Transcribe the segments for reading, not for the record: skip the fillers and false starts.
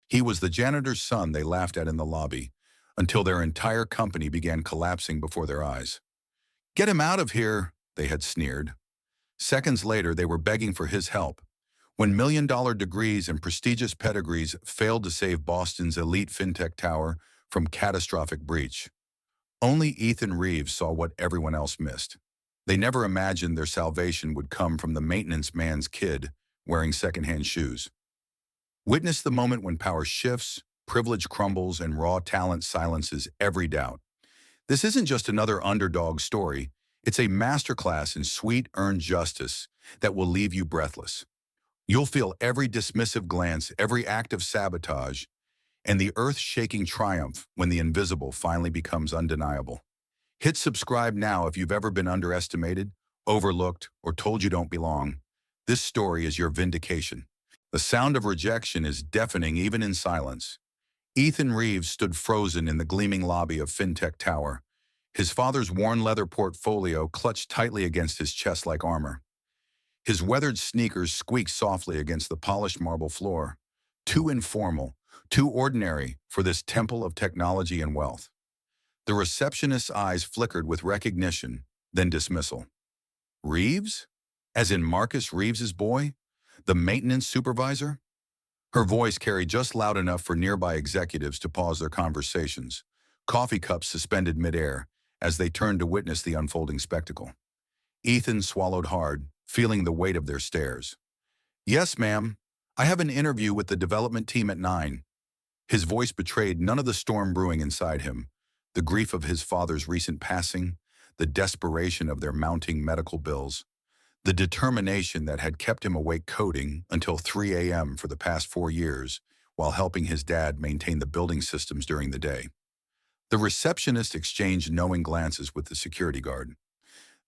He was the janitor's son they laughed at in the lobby, until their entire company began collapsing before their eyes. "Get him out of here," they had sneered. Seconds later, they were begging for his help. When million-dollar degrees and prestigious pedigrees failed to save Boston's elite FinTech Tower from catastrophic breach, only Ethan Reeves saw what everyone else missed. They never imagined their salvation would come from the maintenance man's kid wearing secondhand shoes. Witness the moment when power shifts, privilege crumbles, and raw talent silences every doubt. This isn't just another underdog story. It's a masterclass in sweet, earned justice that will leave you breathless. You'll feel every dismissive glance, every act of sabotage, and the earth-shaking triumph when the invisible finally becomes undeniable. Hit subscribe now if you've ever been underestimated, overlooked, or told you don't belong. This story is your vindication. The sound of rejection is deafening even in silence. Ethan Reeves stood frozen in the gleaming lobby of FinTech Tower, his father's worn leather portfolio clutched tightly against his chest like armor. His weathered sneakers squeaked softly against the polished marble floor, too informal, too ordinary for this temple of technology and wealth. The receptionist's eyes flickered with recognition, then dismissal. "Reeves? As in Marcus Reeves's boy? The maintenance supervisor?" Her voice carried just loud enough for nearby executives to pause their conversations, coffee cups suspended midair as they turned to witness the unfolding spectacle. Ethan swallowed hard, feeling the weight of their stares. "Yes, ma'am. I have an interview with the development team at 9. His voice betrayed none of the storm brewing inside him, the grief of his father's recent passing, the desperation of their mounting medical bills, the determination that had kept him awake coding until 3 a.m. for the past 4 years while helping his dad maintain the building systems during the day. The receptionist exchanged knowing glances with the security guard.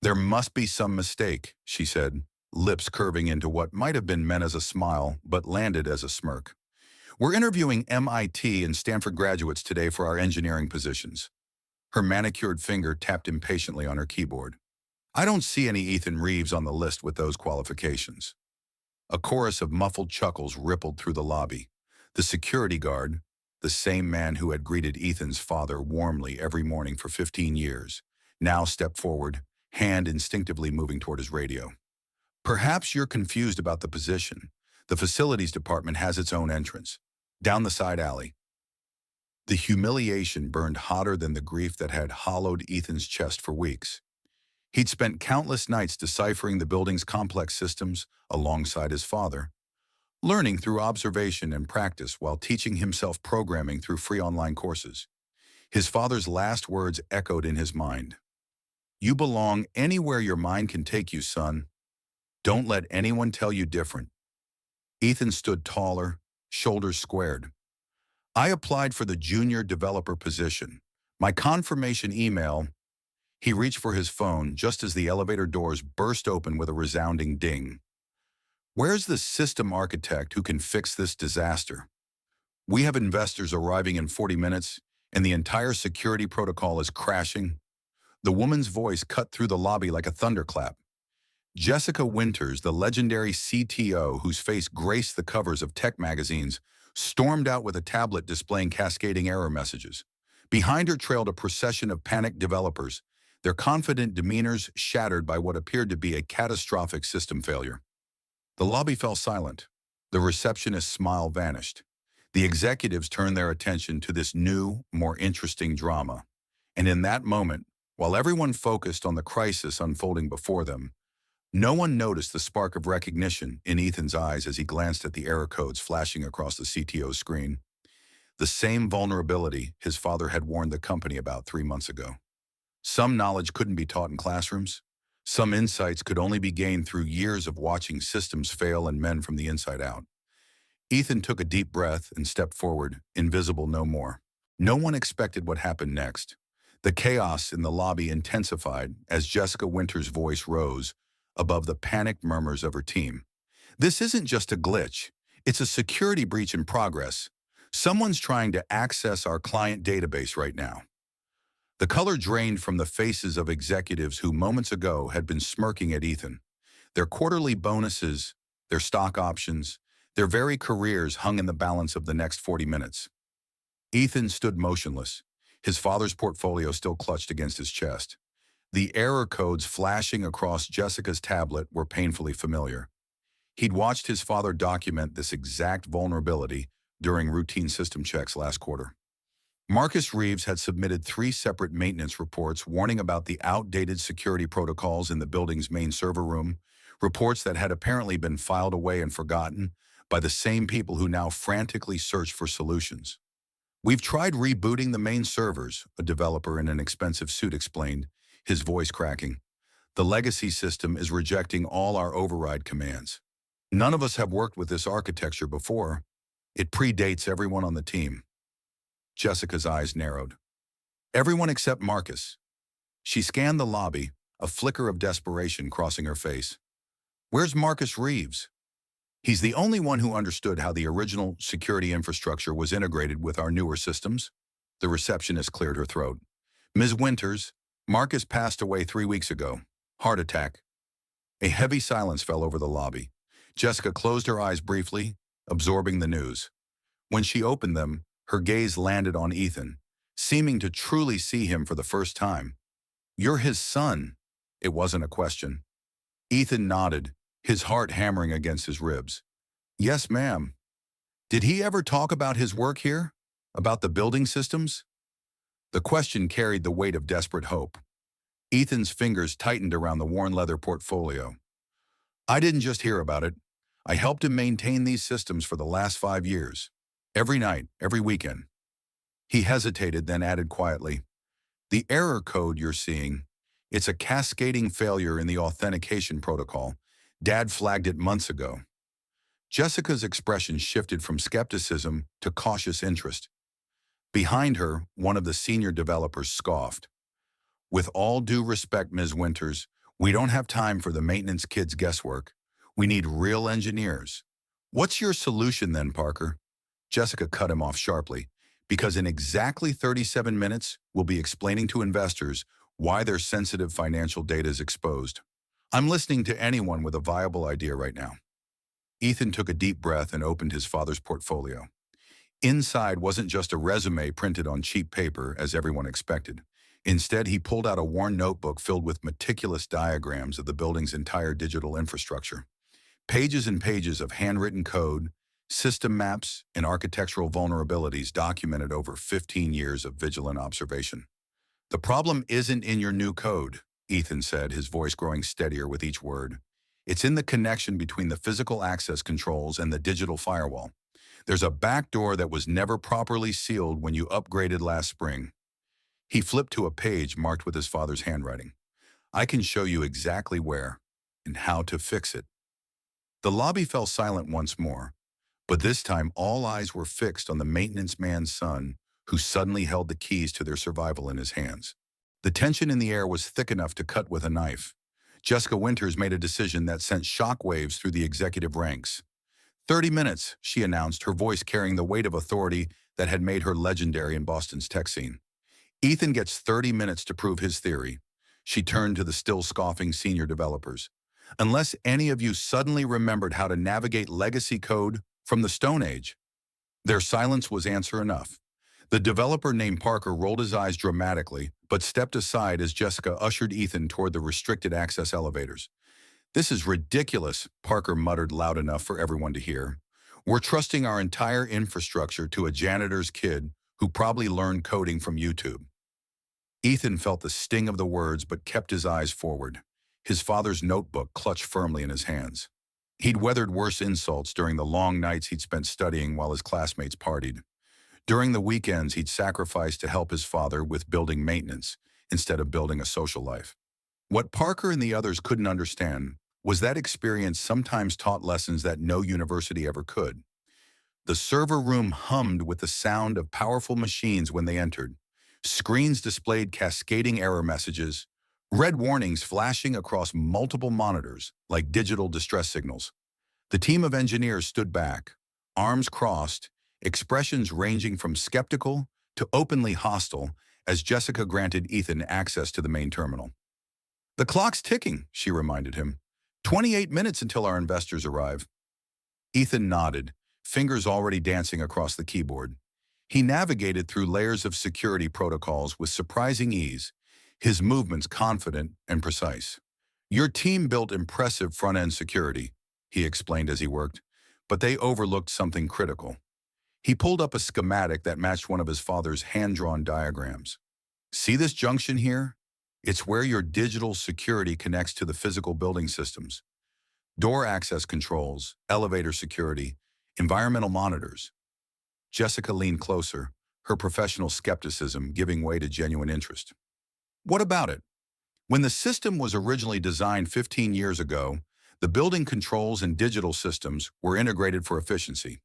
"There must be some mistake," she said, lips curving into what might have been meant as a smile but landed as a smirk. "We're interviewing MIT and Stanford graduates today for our engineering positions." Her manicured finger tapped impatiently on her keyboard. "I don't see any Ethan Reeves on the list with those qualifications." A chorus of muffled chuckles rippled through the lobby. The security guard, the same man who had greeted Ethan's father warmly every morning for 15 years, now stepped forward, hand instinctively moving toward his radio. "Perhaps you're confused about the position. The facilities department has its own entrance, down the side alley." The humiliation burned hotter than the grief that had hollowed Ethan's chest for weeks. He'd spent countless nights deciphering the building's complex systems alongside his father, learning through observation and practice while teaching himself programming through free online courses. His father's last words echoed in his mind. "You belong anywhere your mind can take you, son. Don't let anyone tell you different." Ethan stood taller, shoulders squared. "I applied for the junior developer position. My confirmation email—" He reached for his phone just as the elevator doors burst open with a resounding ding. "Where's the system architect who can fix this disaster? We have investors arriving in 40 minutes, and the entire security protocol is crashing." The woman's voice cut through the lobby like a thunderclap. Jessica Winters, the legendary CTO whose face graced the covers of tech magazines, stormed out with a tablet displaying cascading error messages. Behind her trailed a procession of panicked developers, their confident demeanors shattered by what appeared to be a catastrophic system failure. The lobby fell silent. The receptionist's smile vanished. The executives turned their attention to this new, more interesting drama. And in that moment, while everyone focused on the crisis unfolding before them, no one noticed the spark of recognition in Ethan's eyes as he glanced at the error codes flashing across the CTO's screen. The same vulnerability his father had warned the company about 3 months ago. Some knowledge couldn't be taught in classrooms. Some insights could only be gained through years of watching systems fail and mend from the inside out. Ethan took a deep breath and stepped forward, invisible no more. No one expected what happened next. The chaos in the lobby intensified as Jessica Winters' voice rose above the panicked murmurs of her team. "This isn't just a glitch. It's a security breach in progress. Someone's trying to access our client database right now." The color drained from the faces of executives who moments ago had been smirking at Ethan. Their quarterly bonuses, their stock options, Their very careers hung in the balance of the next 40 minutes. Ethan stood motionless, his father's portfolio still clutched against his chest. The error codes flashing across Jessica's tablet were painfully familiar. He'd watched his father document this exact vulnerability during routine system checks last quarter. Marcus Reeves had submitted 3 separate maintenance reports warning about the outdated security protocols in the building's main server room, reports that had apparently been filed away and forgotten by the same people who now frantically searched for solutions. "We've tried rebooting the main servers," a developer in an expensive suit explained, his voice cracking. "The legacy system is rejecting all our override commands. None of us have worked with this architecture before. It predates everyone on the team." Jessica's eyes narrowed. Everyone except Marcus. She scanned the lobby, a flicker of desperation crossing her face. "Where's Marcus Reeves?" "He's the only one who understood how the original security infrastructure was integrated with our newer systems." The receptionist cleared her throat. "Ms. Winters, Marcus passed away 3 weeks ago. Heart attack." A heavy silence fell over the lobby. Jessica closed her eyes briefly, absorbing the news. When she opened them, her gaze landed on Ethan, seeming to truly see him for the first time. "You're his son." It wasn't a question. Ethan nodded, his heart hammering against his ribs. "Yes, ma'am." "Did he ever talk about his work here? About the building systems?" The question carried the weight of desperate hope. Ethan's fingers tightened around the worn leather portfolio. "I didn't just hear about it. I helped him maintain these systems for the last 5 years. Every night, every weekend." He hesitated, then added quietly, "The error code you're seeing, it's a cascading failure in the authentication protocol. Dad flagged it months ago." Jessica's expression shifted from skepticism to cautious interest. Behind her, one of the senior developers scoffed. "With all due respect, Ms. Winters, we don't have time for the maintenance kids' guesswork. We need real engineers." "What's your solution then, Parker?" Jessica cut him off sharply. "Because in exactly 37 minutes, we'll be explaining to investors why their sensitive financial data is exposed. I'm listening to anyone with a viable idea right now." Ethan took a deep breath and opened his father's portfolio. Inside wasn't just a resume printed on cheap paper, as everyone expected. Instead, he pulled out a worn notebook filled with meticulous diagrams of the building's entire digital infrastructure. Pages and pages of handwritten code, system maps, and architectural vulnerabilities documented over 15 years of vigilant observation. "The problem isn't in your new code," Ethan said, his voice growing steadier with each word. "It's in the connection between the physical access controls and the digital firewall. There's a back door that was never properly sealed when you upgraded last spring." He flipped to a page marked with his father's handwriting. "I can show you exactly where and how to fix it." The lobby fell silent once more, but this time all eyes were fixed on the maintenance man's son, who suddenly held the keys to their survival in his hands. The tension in the air was thick enough to cut with a knife. Jessica Winters made a decision that sent shockwaves through the executive ranks. 30 minutes, she announced, her voice carrying the weight of authority that had made her legendary in Boston's tech scene. "Ethan gets 30 minutes to prove his theory." She turned to the still scoffing senior developers. "Unless any of you suddenly remembered how to navigate legacy code from the Stone Age." Their silence was answer enough. The developer named Parker rolled his eyes dramatically, but stepped aside as Jessica ushered Ethan toward the restricted access elevators. "This is ridiculous," Parker muttered loud enough for everyone to hear. "We're trusting our entire infrastructure to a janitor's kid who probably learned coding from YouTube." Ethan felt the sting of the words but kept his eyes forward, his father's notebook clutched firmly in his hands. He'd weathered worse insults during the long nights he'd spent studying while his classmates partied. During the weekends, he'd sacrificed to help his father with building maintenance instead of building a social life. What Parker and the others couldn't understand was that experience sometimes taught lessons that no university ever could. The server room hummed with the sound of powerful machines when they entered. Screens displayed cascading error messages, red warnings flashing across multiple monitors like digital distress signals. The team of engineers stood back, arms crossed, expressions ranging from skeptical to openly hostile as Jessica granted Ethan access to the main terminal. "The clock's ticking," she reminded him. 28 minutes until our investors arrive." Ethan nodded, fingers already dancing across the keyboard. He navigated through layers of security protocols with surprising ease, his movements confident and precise. Your team built impressive front-end security, he explained as he worked, but they overlooked something critical. He pulled up a schematic that matched one of his father's hand-drawn diagrams. See this junction here? It's where your digital security connects to the physical building systems. Door access controls, elevator security, environmental monitors. Jessica leaned closer, her professional skepticism giving way to genuine interest. What about it? When the system was originally designed 15 years ago, the building controls and digital systems were integrated for efficiency.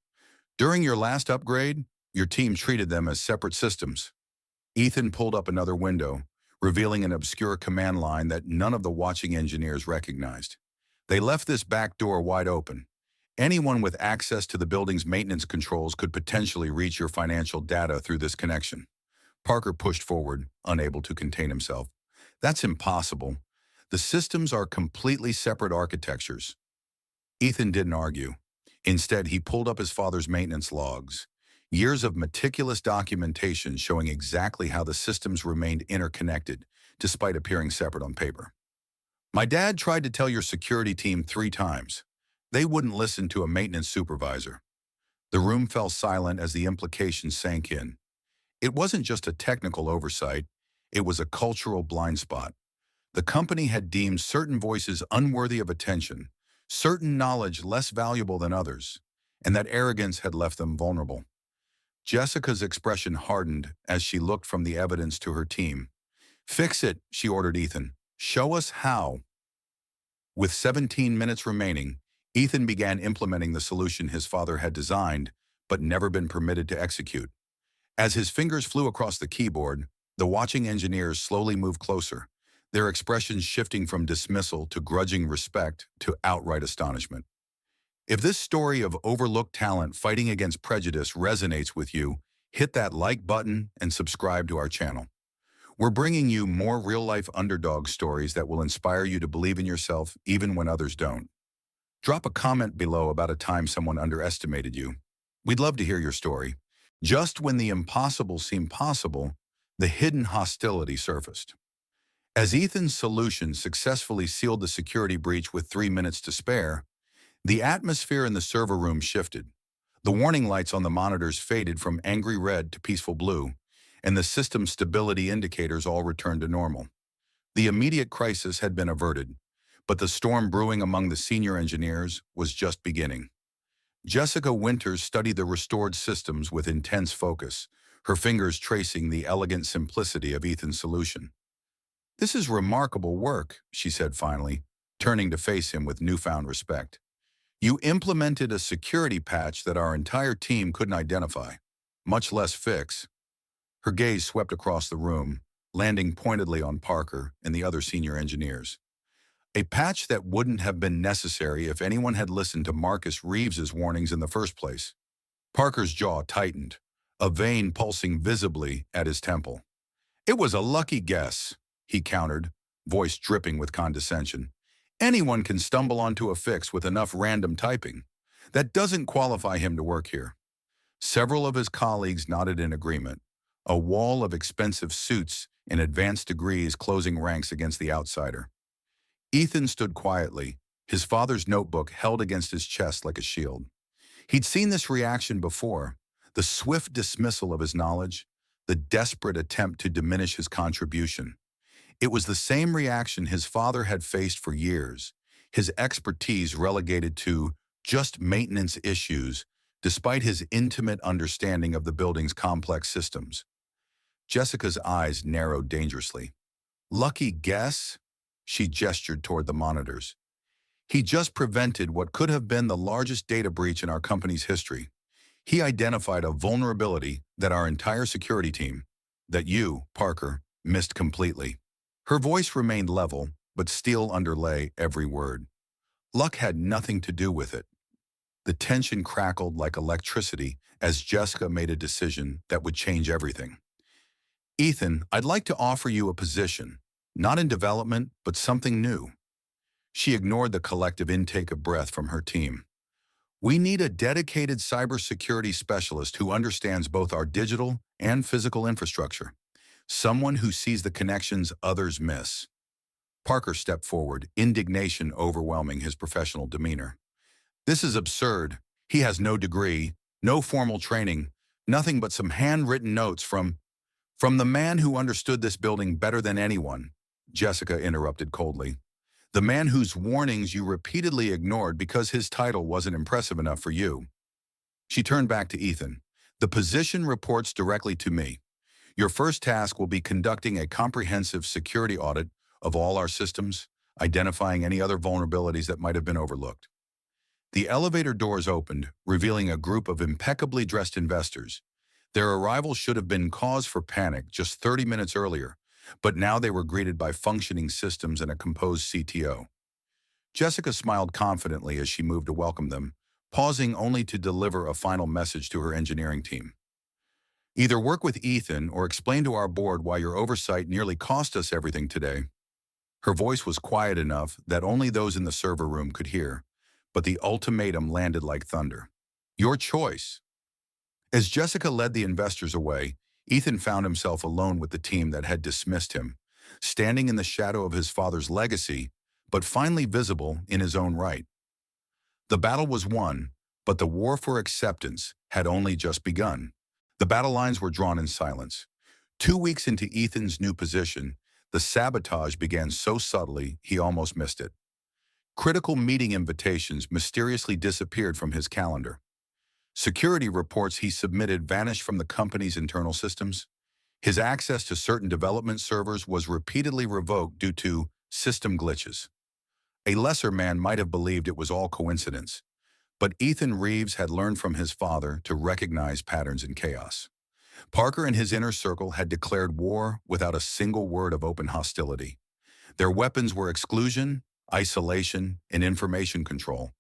During your last upgrade, your team treated them as separate systems. Ethan pulled up another window, revealing an obscure command line that none of the watching engineers recognized. They left this back door wide open. Anyone with access to the building's maintenance controls could potentially reach your financial data through this connection. Parker pushed forward, unable to contain himself. That's impossible. The systems are completely separate architectures. Ethan didn't argue. Instead, he pulled up his father's maintenance logs. Years of meticulous documentation showing exactly how the systems remained interconnected, despite appearing separate on paper. My dad tried to tell your security team 3 times. They wouldn't listen to a maintenance supervisor. The room fell silent as the implications sank in. It wasn't just a technical oversight, it was a cultural blind spot. The company had deemed certain voices unworthy of attention, certain knowledge less valuable than others, and that arrogance had left them vulnerable. Jessica's expression hardened as she looked from the evidence to her team. Fix it, she ordered Ethan. Show us how. With 17 minutes remaining, Ethan began implementing the solution his father had designed, but never been permitted to execute. As his fingers flew across the keyboard, the watching engineers slowly moved closer, their expressions shifting from dismissal to grudging respect to outright astonishment. If this story of overlooked talent fighting against prejudice resonates with you, hit that like button and subscribe to our channel. We're bringing you more real-life underdog stories that will inspire you to believe in yourself even when others don't. Drop a comment below about a time someone underestimated you. We'd love to hear your story. Just when the impossible seemed possible, the hidden hostility surfaced. As Ethan's solution successfully sealed the security breach with 3 minutes to spare, the atmosphere in the server room shifted. The warning lights on the monitors faded from angry red to peaceful blue, and the system stability indicators all returned to normal. The immediate crisis had been averted, but the storm brewing among the senior engineers was just beginning. Jessica Winters studied the restored systems with intense focus, her fingers tracing the elegant simplicity of Ethan's solution. "This is remarkable work," she said finally, turning to face him with newfound respect. "You implemented a security patch that our entire team couldn't identify, much less fix." Her gaze swept across the room, landing pointedly on Parker and the other senior engineers. A patch that wouldn't have been necessary if anyone had listened to Marcus Reeves's warnings in the first place. Parker's jaw tightened, a vein pulsing visibly at his temple. "It was a lucky guess," he countered, voice dripping with condescension. "Anyone can stumble onto a fix with enough random typing. That doesn't qualify him to work here." Several of his colleagues nodded in agreement, a wall of expensive suits and advanced degrees closing ranks against the outsider. Ethan stood quietly, his father's notebook held against his chest like a shield. He'd seen this reaction before, the swift dismissal of his knowledge, the desperate attempt to diminish his contribution. It was the same reaction his father had faced for years, his expertise relegated to just maintenance issues, despite his intimate understanding of the building's complex systems. Jessica's eyes narrowed dangerously. "Lucky guess?" She gestured toward the monitors. "He just prevented what could have been the largest data breach in our company's history. He identified a vulnerability that our entire security team, that you, Parker, missed completely." Her voice remained level, but steel underlay every word. Luck had nothing to do with it. The tension crackled like electricity as Jessica made a decision that would change everything. "Ethan, I'd like to offer you a position, not in development, but something new." She ignored the collective intake of breath from her team. We need a dedicated cybersecurity specialist who understands both our digital and physical infrastructure. Someone who sees the connections others miss. Parker stepped forward, indignation overwhelming his professional demeanor. This is absurd. He has no degree, no formal training, nothing but some handwritten notes from the man who understood this building better than anyone, Jessica interrupted coldly. The man whose warnings you repeatedly ignored because his title wasn't impressive enough for you. She turned back to Ethan. The position reports directly to me. Your first task will be conducting a comprehensive security audit of all our systems, identifying any other vulnerabilities that might have been overlooked. The elevator doors opened, revealing a group of impeccably dressed investors. Their arrival should have been cause for panic just 30 minutes earlier, but now they were greeted by functioning systems and a composed CTO. Jessica smiled confidently as she moved to welcome them, pausing only to deliver a final message to her engineering team. Either work with Ethan or explain to our board why your oversight nearly cost us everything today. Her voice was quiet enough that only those in the server room could hear, but the ultimatum landed like thunder. Your choice. As Jessica led the investors away, Ethan found himself alone with the team that had dismissed him, standing in the shadow of his father's legacy, but finally visible in his own right. The battle was won, but the war for acceptance had only just begun. The battle lines were drawn in silence. 2 weeks into Ethan's new position, the sabotage began so subtly he almost missed it. Critical meeting invitations mysteriously disappeared from his calendar. Security reports he submitted vanished from the company's internal systems. His access to certain development servers was repeatedly revoked due to system glitches. A lesser man might have believed it was all coincidence, but Ethan Reeves had learned from his father to recognize patterns in chaos. Parker and his inner circle had declared war without a single word of open hostility. Their weapons were exclusion, isolation, and information control.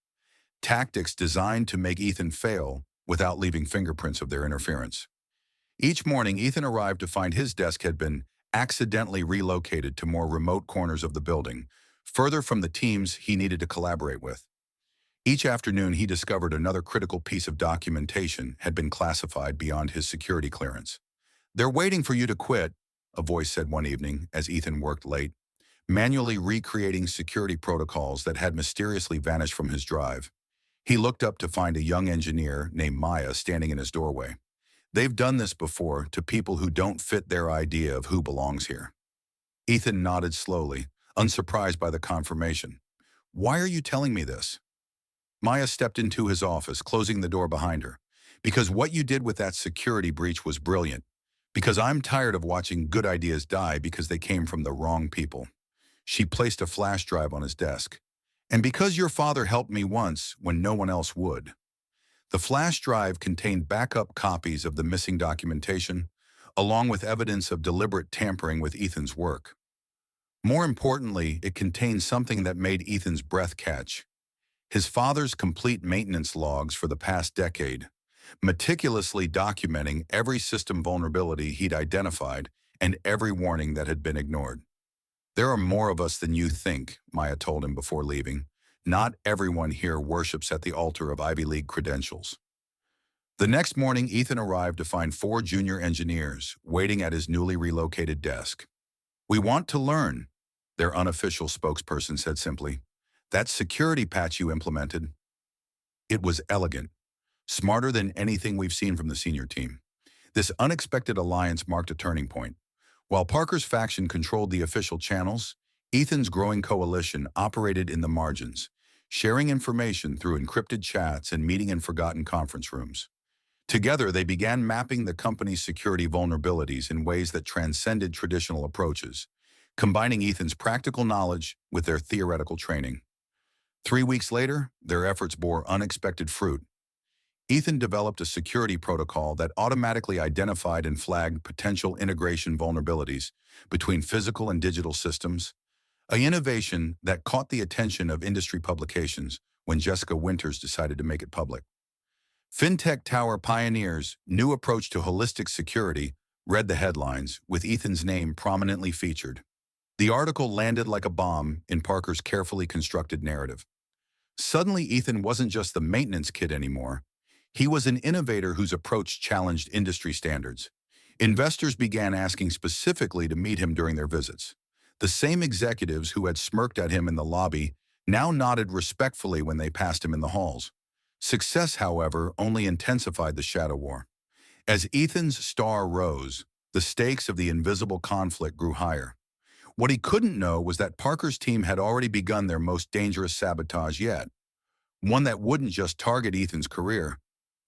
Tactics designed to make Ethan fail without leaving fingerprints of their interference. Each morning, Ethan arrived to find his desk had been accidentally relocated to more remote corners of the building, further from the teams he needed to collaborate with. Each afternoon, he discovered another critical piece of documentation had been classified beyond his security clearance. "They're waiting for you to quit," a voice said one evening as Ethan worked late, manually recreating security protocols that had mysteriously vanished from his drive. He looked up to find a young engineer named Maya standing in his doorway. "They've done this before to people who don't fit their idea of who belongs here." Ethan nodded slowly, unsurprised by the confirmation. "Why are you telling me this?" Maya stepped into his office, closing the door behind her. "Because what you did with that security breach was brilliant. Because I'm tired of watching good ideas die because they came from the wrong people." She placed a flash drive on his desk. "And because your father helped me once when no one else would." The flash drive contained backup copies of the missing documentation, along with evidence of deliberate tampering with Ethan's work. More importantly, it contained something that made Ethan's breath catch: his father's complete maintenance logs for the past decade, meticulously documenting every system vulnerability he'd identified and every warning that had been ignored. "There are more of us than you think," Maya told him before leaving. "Not everyone here worships at the altar of Ivy League credentials." The next morning, Ethan arrived to find 4 junior engineers waiting at his newly relocated desk. "We want to learn," their unofficial spokesperson said simply. "That security patch you implemented." It was elegant, smarter than anything we've seen from the senior team. This unexpected alliance marked a turning point. While Parker's faction controlled the official channels, Ethan's growing coalition operated in the margins, sharing information through encrypted chats and meeting in forgotten conference rooms. Together, they began mapping the company's security vulnerabilities in ways that transcended traditional approaches, combining Ethan's practical knowledge with their theoretical training. 3 weeks later, their efforts bore unexpected fruit. Ethan developed a security protocol that automatically identified and flagged potential integration vulnerabilities between physical and digital systems, an innovation that caught the attention of industry publications when Jessica Winters decided to make it public. FinTech Tower pioneers' new approach to holistic security read the headlines, with Ethan's name prominently featured. The article landed like a bomb in Parker's carefully constructed narrative. Suddenly, Ethan wasn't just the maintenance kid anymore. He was an innovator whose approach challenged industry standards. Investors began asking specifically to meet him during their visits. The same executives who had smirked at him in the lobby now nodded respectfully when they passed him in the halls. Success, however, only intensified the shadow war. As Ethan's star rose, the stakes of the invisible conflict grew higher. What he couldn't know was that Parker's team had already begun their most dangerous sabotage yet, one that wouldn't just target Ethan's career,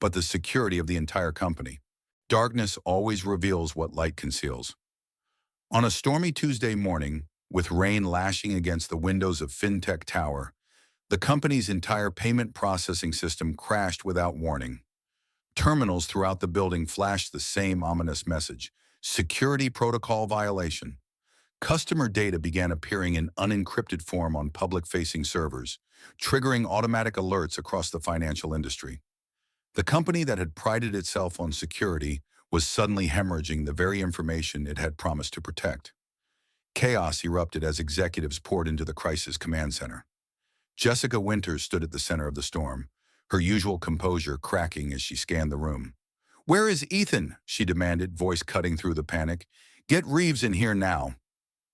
but the security of the entire company. Darkness always reveals what light conceals. On a stormy Tuesday morning, with rain lashing against the windows of FinTech Tower, the company's entire payment processing system crashed without warning. Terminals throughout the building flashed the same ominous message: security protocol violation. Customer data began appearing in unencrypted form on public-facing servers, triggering automatic alerts across the financial industry. The company that had prided itself on security was suddenly hemorrhaging the very information it had promised to protect. Chaos erupted as executives poured into the crisis command center. Jessica Winters stood at the center of the storm, her usual composure cracking as she scanned the room. "Where is Ethan?" she demanded, voice cutting through the panic. "Get Reeves in here now."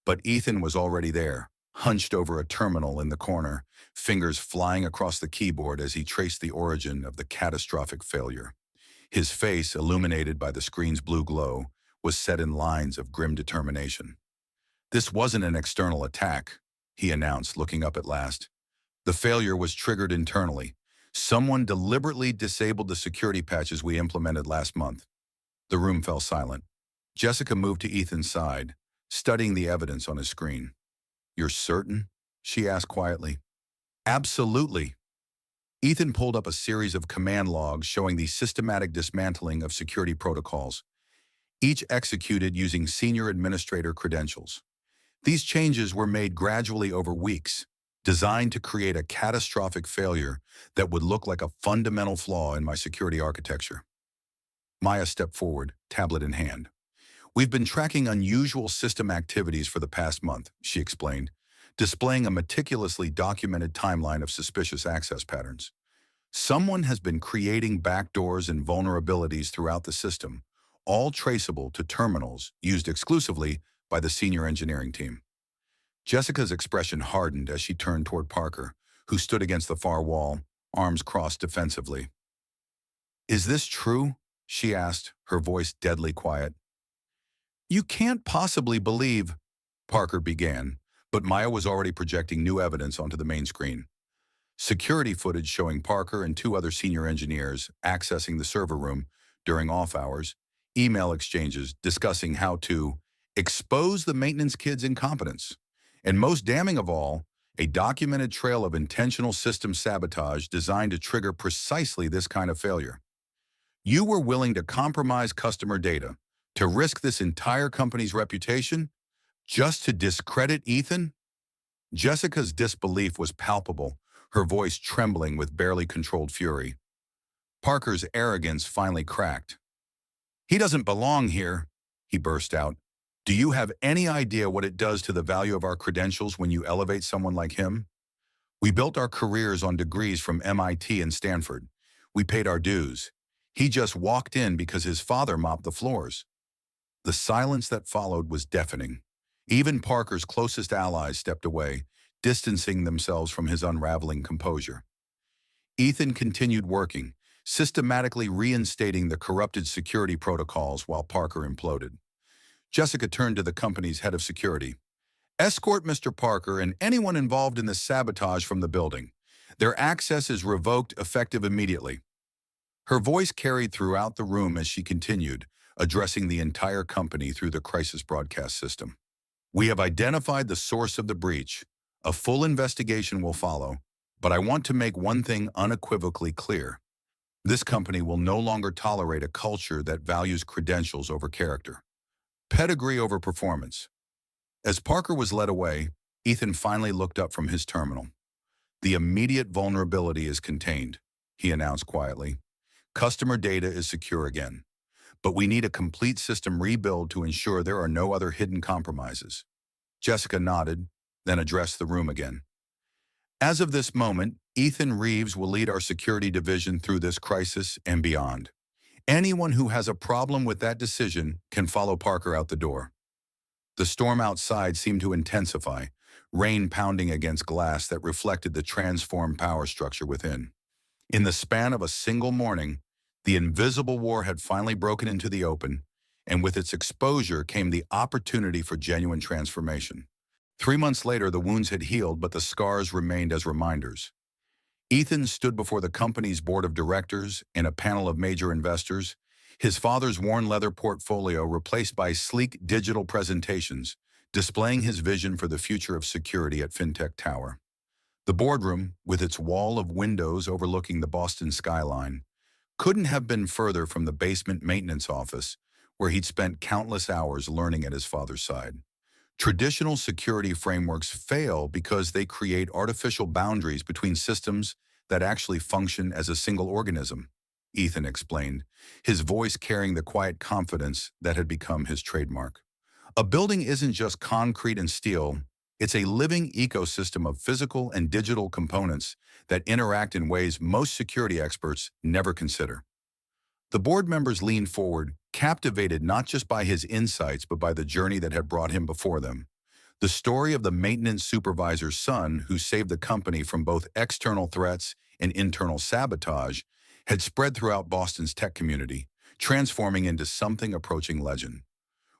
But Ethan was already there, hunched over a terminal in the corner, fingers flying across the keyboard as he traced the origin of the catastrophic failure. His face, illuminated by the screen's blue glow, was set in lines of grim determination. "This wasn't an external attack," he announced, looking up at last. "The failure was triggered internally. Someone deliberately disabled the security patches we implemented last month." The room fell silent. Jessica moved to Ethan's side, studying the evidence on his screen. "You're certain?" she asked quietly. "Absolutely." Ethan pulled up a series of command logs showing the systematic dismantling of security protocols, each executed using senior administrator credentials. These changes were made gradually over weeks, designed to create a catastrophic failure that would look like a fundamental flaw in my security architecture. Maya stepped forward, tablet in hand. "We've been tracking unusual system activities for the past month," she explained, displaying a meticulously documented timeline of suspicious access patterns. "Someone has been creating backdoors and vulnerabilities throughout the system, all traceable to terminals used exclusively by the senior engineering team." Jessica's expression hardened as she turned toward Parker, who stood against the far wall, arms crossed defensively. "Is this true?" she asked, her voice deadly quiet. "You can't possibly believe," Parker began, but Maya was already projecting new evidence onto the main screen. Security footage showing Parker and two other senior engineers accessing the server room during off hours, email exchanges discussing how to expose the maintenance kid's incompetence, and most damning of all, a documented trail of intentional system sabotage designed to trigger precisely this kind of failure. You were willing to compromise customer data, to risk this entire company's reputation, just to discredit Ethan? Jessica's disbelief was palpable, her voice trembling with barely controlled fury. Parker's arrogance finally cracked. "He doesn't belong here," he burst out. "Do you have any idea what it does to the value of our credentials when you elevate someone like him? We built our careers on degrees from MIT and Stanford. We paid our dues. He just walked in because his father mopped the floors." The silence that followed was deafening. Even Parker's closest allies stepped away, distancing themselves from his unraveling composure. Ethan continued working, systematically reinstating the corrupted security protocols while Parker imploded. Jessica turned to the company's head of security. "Escort Mr. Parker and anyone involved in this sabotage from the building. Their access is revoked effective immediately." Her voice carried throughout the room as she continued, addressing the entire company through the crisis broadcast system. "We have identified the source of the breach. A full investigation will follow, but I want to make one thing unequivocally clear. This company will no longer tolerate a culture that values credentials over character, pedigree over performance." As Parker was led away, Ethan finally looked up from his terminal. "The immediate vulnerability is contained," he announced quietly. "Customer data is secure again. But we need a complete system rebuild to ensure there are no other hidden compromises." Jessica nodded, then addressed the room again. As of this moment, Ethan Reeves will lead our security division through this crisis and beyond. Anyone who has a problem with that decision can follow Parker out the door. The storm outside seemed to intensify, rain pounding against glass that reflected the transformed power structure within. In the span of a single morning, the invisible war had finally broken into the open, and with its exposure came the opportunity for genuine transformation. 3 months later, the wounds had healed, but the scars remained as reminders. Ethan stood before the company's board of directors and a panel of major investors, his father's worn leather portfolio replaced by sleek digital presentations, displaying his vision for the future of security at FinTech Tower. The boardroom, with its wall of windows overlooking the Boston skyline, couldn't have been further from the basement maintenance office, where he'd spent countless hours learning at his father's side. Traditional security frameworks fail because they create artificial boundaries between systems that actually function as a single organism, Ethan explained, his voice carrying the quiet confidence that had become his trademark. A building isn't just concrete and steel, it's a living ecosystem of physical and digital components that interact in ways most security experts never consider. The board members leaned forward, captivated not just by his insights but by the journey that had brought him before them. The story of the maintenance supervisor's son who saved the company from both external threats and internal sabotage had spread throughout Boston's tech community, transforming into something approaching legend.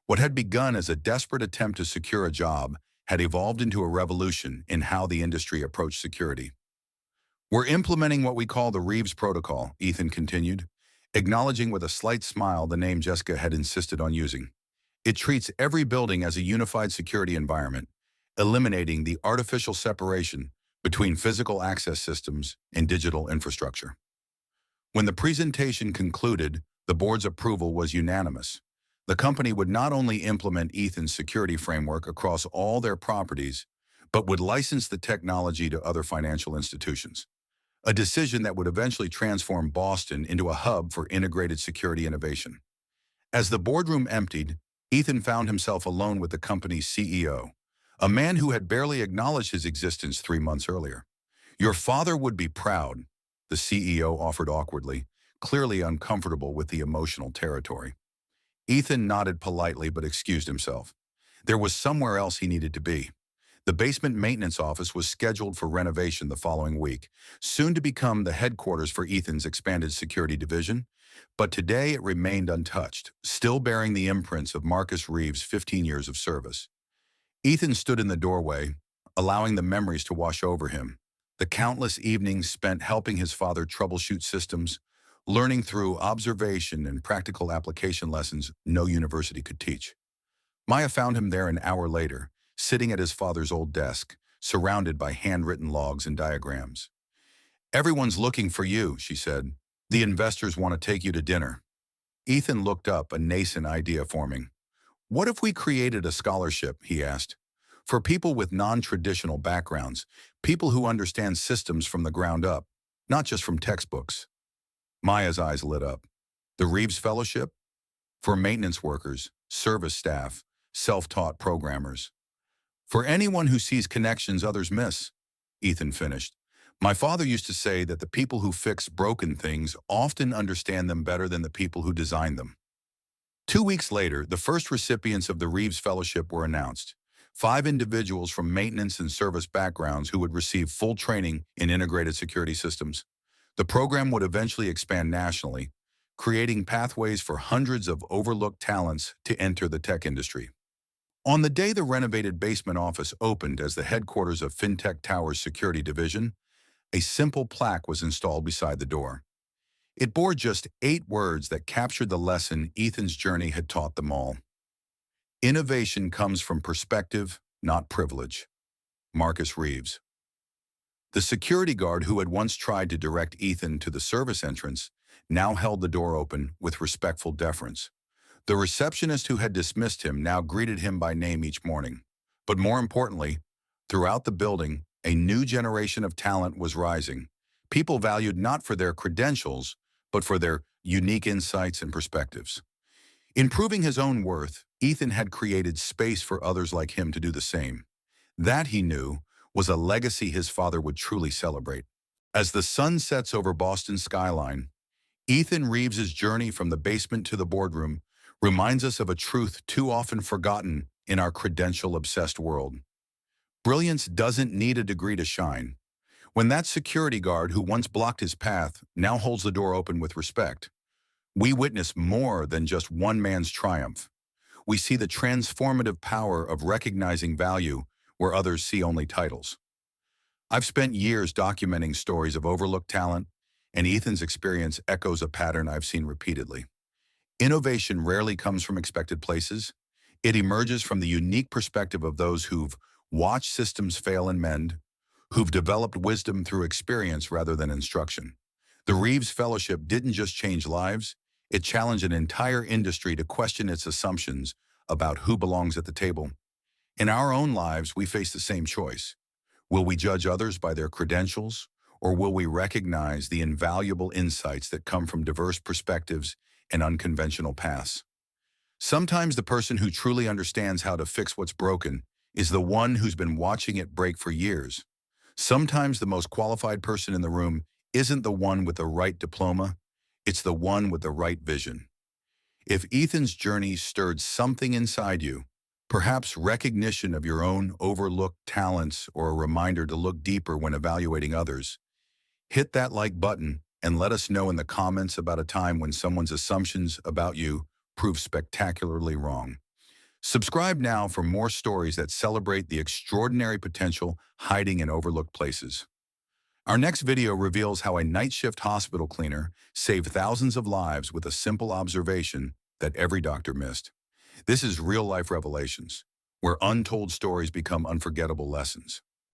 What had begun as a desperate attempt to secure a job had evolved into a revolution in how the industry approached security. "We're implementing what we call the Reeves Protocol," Ethan continued, acknowledging with a slight smile the name Jessica had insisted on using. "It treats every building as a unified security environment, eliminating the artificial separation between physical access systems and digital infrastructure." When the presentation concluded, the board's approval was unanimous. The company would not only implement Ethan's security framework across all their properties, but would license the technology to other financial institutions. A decision that would eventually transform Boston into a hub for integrated security innovation. As the boardroom emptied, Ethan found himself alone with the company's CEO, a man who had barely acknowledged his existence 3 months earlier. "Your father would be proud," the CEO offered awkwardly, clearly uncomfortable with the emotional territory. Ethan nodded politely but excused himself. There was somewhere else he needed to be. The basement maintenance office was scheduled for renovation the following week, soon to become the headquarters for Ethan's expanded security division, but today it remained untouched, still bearing the imprints of Marcus Reeves' 15 years of service. Ethan stood in the doorway, allowing the memories to wash over him, the countless evenings spent helping his father troubleshoot systems, learning through observation and practical application lessons no university could teach. Maya found him there an hour later, sitting at his father's old desk, surrounded by handwritten logs and diagrams. "Everyone's looking for you," she said. "The investors want to take you to dinner." Ethan looked up, a nascent idea forming. "What if we created a scholarship," he asked, "for people with non-traditional backgrounds, people who understand systems from the ground up, not just from textbooks?" Maya's eyes lit up. "The Reeves Fellowship? For maintenance workers, service staff, self-taught programmers. For anyone who sees connections others miss," Ethan finished. "My father used to say that the people who fix broken things often understand them better than the people who design them." 2 weeks later, the first recipients of the Reeves Fellowship were announced. 5 individuals from maintenance and service backgrounds who would receive full training in integrated security systems. The program would eventually expand nationally, creating pathways for hundreds of overlooked talents to enter the tech industry. On the day the renovated basement office opened as the headquarters of FinTech Tower's security division, a simple plaque was installed beside the door. It bore just 8 words that captured the lesson Ethan's journey had taught them all. "Innovation comes from perspective, not privilege." Marcus Reeves. The security guard who had once tried to direct Ethan to the service entrance now held the door open with respectful deference. The receptionist who had dismissed him now greeted him by name each morning. But more importantly, throughout the building, a new generation of talent was rising. People valued not for their credentials, but for their unique insights and perspectives. In proving his own worth, Ethan had created space for others like him to do the same. That, he knew, was a legacy his father would truly celebrate. As the sun sets over Boston's skyline, Ethan Reeves' journey from the basement to the boardroom reminds us of a truth too often forgotten in our credential-obsessed world. Brilliance doesn't need a degree to shine. When that security guard who once blocked his path now holds the door open with respect, we witness more than just one man's triumph. We see the transformative power of recognizing value where others see only titles. I've spent years documenting stories of overlooked talent, and Ethan's experience echoes a pattern I've seen repeatedly. Innovation rarely comes from expected places. It emerges from the unique perspective of those who've watched systems fail and mend, who've developed wisdom through experience rather than instruction. The Reeves Fellowship didn't just change lives, it challenged an entire industry to question its assumptions about who belongs at the table. In our own lives, we face the same choice. Will we judge others by their credentials, or will we recognize the invaluable insights that come from diverse perspectives and unconventional paths? Sometimes the person who truly understands how to fix what's broken is the one who's been watching it break for years. Sometimes the most qualified person in the room isn't the one with the right diploma, it's the one with the right vision. If Ethan's journey stirred something inside you, perhaps recognition of your own overlooked talents or a reminder to look deeper when evaluating others, hit that like button and let us know in the comments about a time when someone's assumptions about you proved spectacularly wrong. Subscribe now for more stories that celebrate the extraordinary potential hiding in overlooked places. Our next video reveals how a night shift hospital cleaner saved thousands of lives with a simple observation that every doctor missed. This is real-life revelations, where untold stories become unforgettable lessons.